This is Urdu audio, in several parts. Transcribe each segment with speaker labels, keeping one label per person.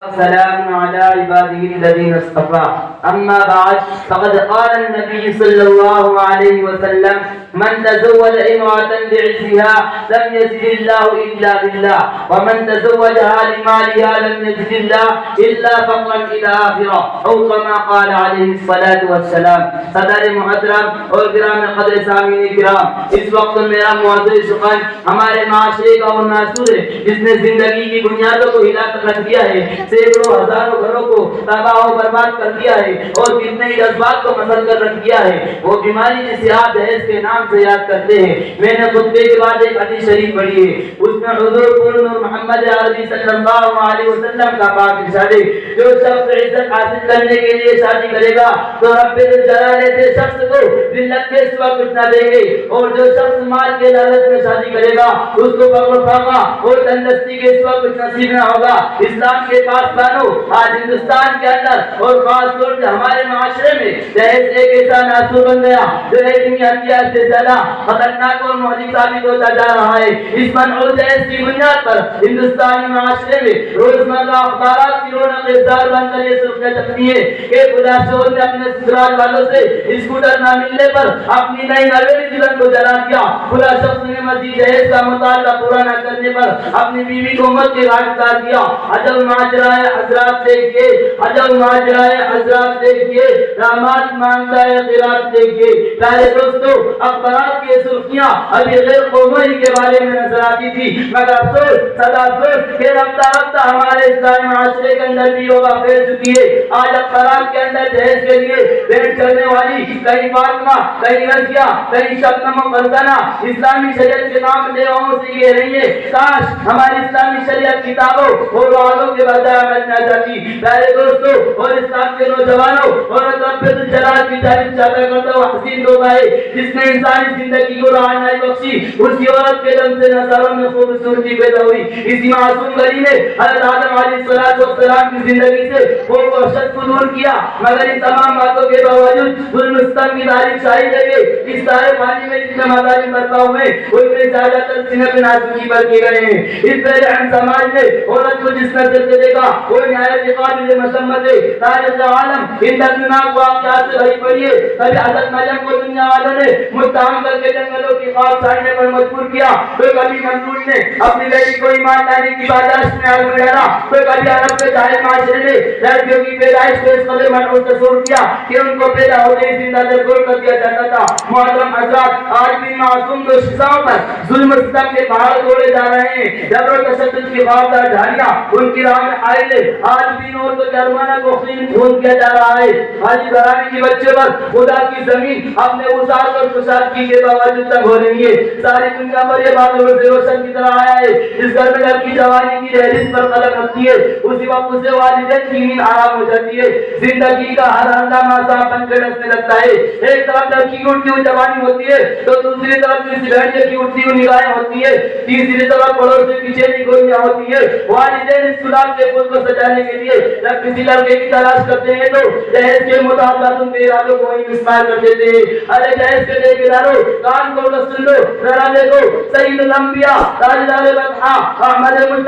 Speaker 1: سلام على عباده الذين اصطفى أما بعد فقد قال النبي صلى الله عليه وسلم من تزوج امرأة بعزها لم يزد الله إلا بالله ومن تزوجها لمالها لم يزد الله إلا فقرا إلى آخرة أو كما قال عليه الصلاة والسلام. صدر محترم اور گرام قدر سامعین کرام، اس وقت میرا معزز سخن ہمارے معاشرے کا وہ ناسور ہے جس نے زندگی کی بنیادوں کو ہلا کر رکھ دیا ہے، سینکڑوں ہزاروں گھروں کو تباہ و برباد کر دیا ہے اور کتنے ہی جذبات کو مسل کر رکھ دیا ہے. وہ بیماری جسے آپ دہیز کے نام سے یاد کرتے ہیں. میں نے خطبے کے بعد ایک حدیث شریف پڑھی ہے، اس میں حضور پور نور محمد عربی صلی اللہ علیہ وسلم کا پاک ارشاد ہے، جو شخص عزت حاصل کرنے کے لیے شادی کرے گا تو رب الجلال سے شخص کو ذلت کے سوا کچھ نہ دیں گے، اور جو شخص مال کے لالچ میں شادی کرے گا اس کو فقر و فاقہ اور تندرستی کے سوا کچھ نصیب نہ ہوگا. اسلام کے پاسبانوں، آج ہندوستان کے اندر اور خاص طور سے ہمارے معاشرے میں دہیز ایک ایسا ناسور بن گیا جو ایک ہتھیار سے زیادہ خطرناک اور مہلک ثابت ہوتا جا رہا ہے. اس منع دہیز کی بنیاد پر ہندوستانی معاشرے میں روزمرہ اخبارات کی رونق افزار بن کر یہ سرخیاں چھپتی ہے کہ خدا شور نے اپنے سسرال والوں سے اسکوٹر نہ ملنے پر اپنی نئی حویلی دلہن کو جلا دیا. خدا شخص نے مزید دہیز کا مطالبہ پورا نہ کرنے پر اپنی بیوی کو موت کے گھاٹ اتار دیا. عجب ماجرا ہے حضرات دیکھیے، عجب ماجرا ہے حضرات دیکھیے، داماد مانگتا ہے خیرات دیکھیے. پیارے دوستو، اخبارات کی سرخیاں ابھی غیر قومی کے بارے میں نظر آتی تھی، مگر افسوس سدا افسوس کہ رفتہ رفتہ ہمارے اسلامی معاشرے کے اندر بھی وبا پھیل چکی ہے. آج اخبارات کے اندر دہیز کے لیے بھیڑ چلنے والی کئی فاطمہ، کئی رضیہ، کئی شبنم و فرزانہ اسلامی شریعت کے نام لیواؤں سے یہ رہی ہے. کاش ہماری اسلامی شریعت کتابوں اور وعدوں کے بجائے عمل نہ جاتی. پیارے دوستو اور اسلام کے نوجوانوں، اور رب الجلال کی تعریف چاہتا کرتا ہوں حسین لوگ آئے جس نے انسانی زندگی کو رہنمائی بخشی. اسی عورت کے دم سے نظاروں میں خوبصورتی پیدا ہوئی. اسی معصوم گلی نے حضرت آدم علیہ السلام کی زندگی سے وہ وحشت کو دور کیا، مگر ان تمام باتوں کے باوجود ظلم ستم کی تاریخ شاہد ہے کہ اس سارے پانی میں جتنے مظالم برپا ہوئے وہ اتنے زیادہ تر سینہ پہ نازکی پر کیے گئے ہیں. اس بے رحم سماج نے عورت کو جس نظر سے دیکھا وہ نہایت قابل مذمت ہے. تاریخ عالم ان دردناک واقعات سے بھری پڑی ہے. کبھی حضرت مریم کو دنیا والوں نے متہم کر کے جنگلوں کی خاک ساڑنے پر مجبور کیا، تو کبھی منصور نے اپنی بیٹی کو ایمان لانے کی پاداش میں آگ میں ڈالا، تو کبھی عرب کے جاہل معاشرے نے لڑکیوں کی پیدائش کو اس قدر منع و تصور کیا کہ ان کو پیدا ہوتے ہی زندہ درگور کر دیا جاتا تھا. محترم حضرات، آج بھی معصوم دوشیزاؤں پر ظلم و ستم کے پہاڑ توڑے جا رہے ہیں. جبر و تشدد کی خاردار جھاڑیاں ان کی راہ میں آئے لے. آج بھی نور تو جرمانہ کو خون کیا جا رہا ہے. حاجی برانی کی بچے پر خدا کی زمین اپنے وسعت اور کشادگی کے باوجود تنگ ہو رہی ہے. ساری دنیا پر یہ بات روشن کی طرح آیا ہے، جس گھر میں لڑکی جوانی کی دہلیز پر قدم رکھتی ہے اسی وقت اسے والدین کی نیند آرام ہو جاتی ہے. زندگی کا ہر ہنگامہ صاف بن کے ڈسنے لگتا ہے. ایک طرف لڑکی کی اٹھتی ہوئی جوانی ہوتی ہے تو دوسری طرف کسی بھیڑیے کی اٹھتی ہوئی نگاہیں ہوتی ہے، تیسری طرف پڑوس سے پیچھے کی گوئیاں ہوتی ہے. والدین اس گلاب کے پھول کو سجانے کے لیے جب کسی لڑکے کی تلاش کرتے ہیں تو دہیز کے مطابق ان کے ارادوں کو ہی مسمار کر دیتے ہیں. ارے دہیز کے ٹھیکیداروں، کان کھول کر سن لو، ذرا دیکھو، سید الانبیاء تاجدار بطحا احمد مجتبی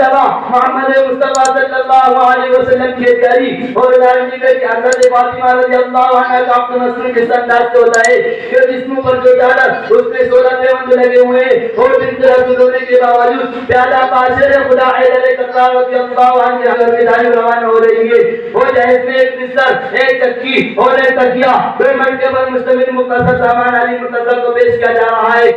Speaker 1: محمد مصطفیٰ صلی اللہ علیہ وسلم کی پیاری اور لالنی بیٹی حضرت فاطمہ رضی اللہ عنہا کا اپنے مسلم کے انداز سے ہوتا ہے کہ جسموں پر جو چادر اس میں 16 پیوند لگے ہوئے ہیں اور بنت رسول ہونے کے باوجود پیادہ باشر خدا حیدر کرار رضی اللہ عنہ کے گھر کی جانب روانہ ہو رہی ہے. وہ جہیز میں ایک بستر، ایک چکی اور ایک تکیہ، دو مرکے پر مشتمل مختصر سامان علی منتظر کو پیش کیا جا رہا ہے.